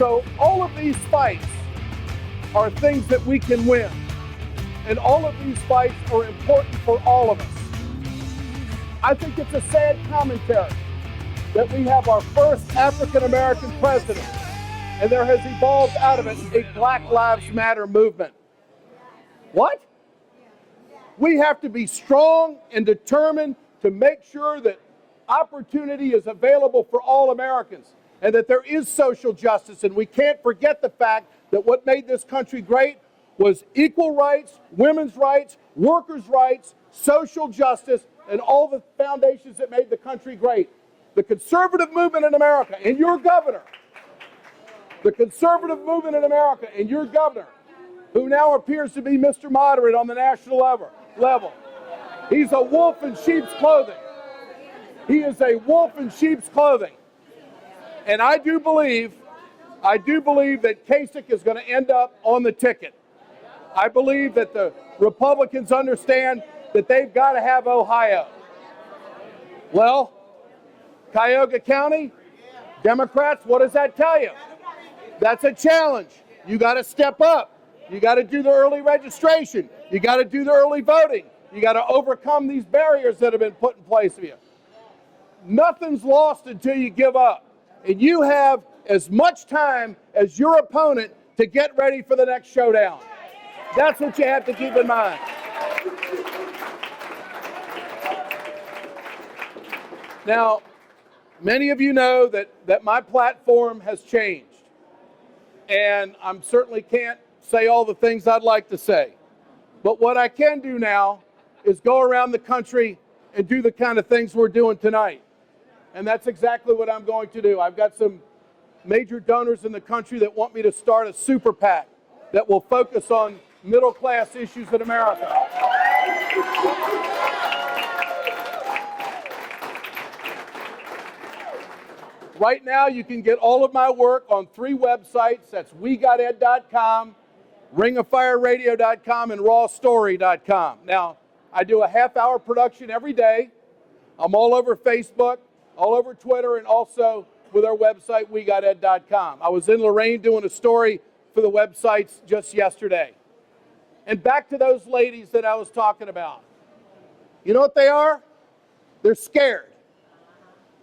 So all of these fights are things that we can win. And all of these fights are important for all of us. I think it's a sad commentary that we have our first African-American president, and there has evolved out of it a Black Lives Matter movement. What? We have to be strong and determined to make sure that opportunity is available for all Americans and that there is social justice. And we can't forget the fact that what made this country great was equal rights, women's rights, workers' rights, social justice, and all the foundations that made the country great. The conservative movement in America and your governor, the conservative movement in America and your governor, who now appears to be Mr. Moderate on the national level. He's a wolf in sheep's clothing. He is a wolf in sheep's clothing. And I do believe that Kasich is going to end up on the ticket. I believe that the Republicans understand that they've got to have Ohio. Well, Cuyahoga County, Democrats, what does that tell you? That's a challenge. You got to step up. You got to do the early registration. You got to do the early voting. You got to overcome these barriers that have been put in place for you. Nothing's lost until you give up. And you have as much time as your opponent to get ready for the next showdown. That's what you have to keep in mind. Now, many of you know that my platform has changed. And I certainly can't say all the things I'd like to say. But what I can do now is go around the country and do the kind of things we're doing tonight. And that's exactly what I'm going to do. I've got some major donors in the country that want me to start a super PAC that will focus on middle-class issues in America. Right now, you can get all of my work on 3 websites. That's WeGotEd.com, RingOfFireRadio.com, and RawStory.com. Now, I do a half-hour production every day. I'm all over Facebook, all over Twitter, and also with our website, WeGotEd.com. I was in Lorraine doing a story for the websites just yesterday. And back to those ladies that I was talking about. You know what they are? They're scared.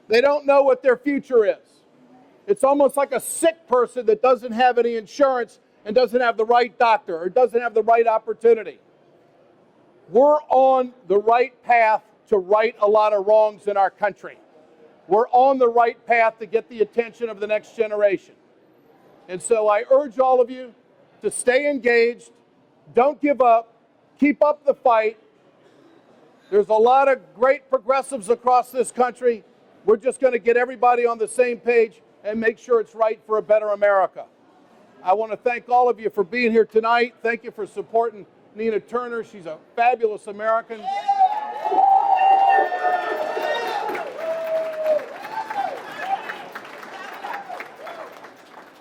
They don't know what their future is. It's almost like a sick person that doesn't have any insurance and doesn't have the right doctor or doesn't have the right opportunity. We're on the right path to right a lot of wrongs in our country. We're on the right path to get the attention of the next generation. And so I urge all of you to stay engaged, don't give up, keep up the fight. There's a lot of great progressives across this country. We're just going to get everybody on the same page and make sure it's right for a better America. I want to thank all of you for being here tonight. Thank you for supporting Nina Turner. She's a fabulous American.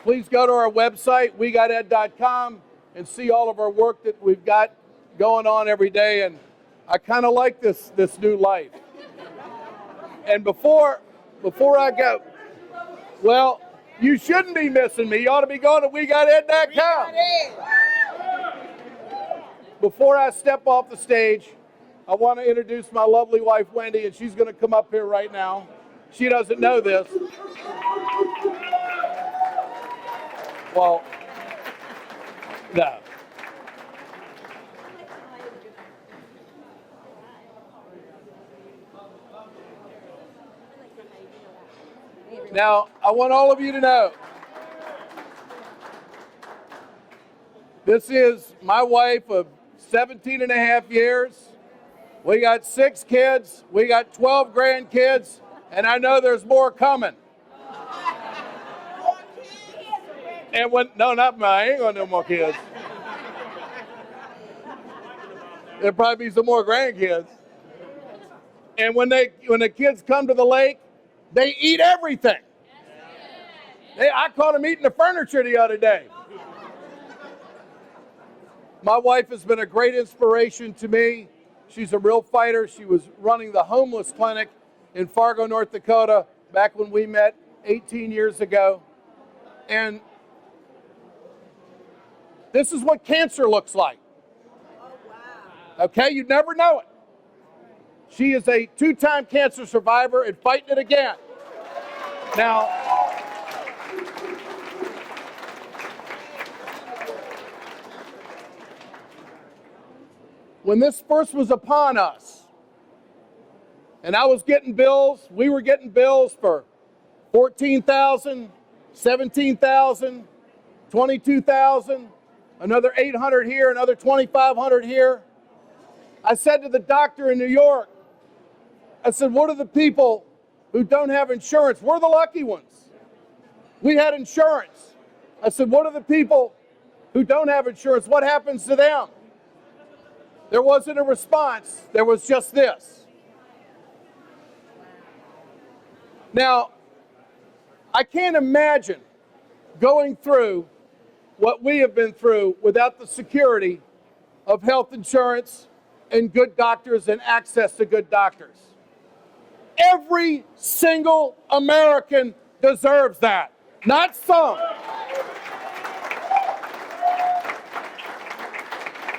Please go to our website, WeGotEd.com, and see all of our work that we've got going on every day. And I kind of like this new life. And before I go, well, you shouldn't be missing me. You ought to be going to WeGotEd.com. Before I step off the stage, I want to introduce my lovely wife, Wendy, and she's going to come up here right now. She doesn't know this. Well, no. Now, I want all of you to know, this is my wife of 17 and a half years. We got 6 kids. We got 12 grandkids. And I know there's more coming. And no, not mine. I ain't gonna no more kids. There'll probably be some more grandkids. And when the kids come to the lake, they eat everything. I caught them eating the furniture the other day. My wife has been a great inspiration to me. She's a real fighter. She was running the homeless clinic in Fargo, North Dakota, back when we met 18 years ago. And This is what cancer looks like. Okay, you'd never know it. She is a 2-time cancer survivor and fighting it again. Now, when this first was upon us, and I was getting bills, we were getting bills for $14,000, $17,000, $22,000, another $800 here, another $2,500 here. I said to the doctor in New York, I said, what are the people who don't have insurance? We're the lucky ones. We had insurance. I said, what are the people who don't have insurance? What happens to them? There wasn't a response. There was just this. Now, I can't imagine going through what we have been through without the security of health insurance and good doctors and access to good doctors. Every single American deserves that, not some.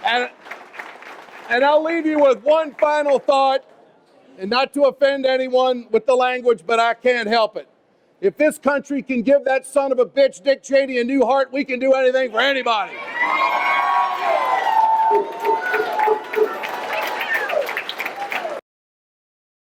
And I'll leave you with one final thought, and not to offend anyone with the language, but I can't help it. If this country can give that son of a bitch, Dick Cheney, a new heart, we can do anything for anybody.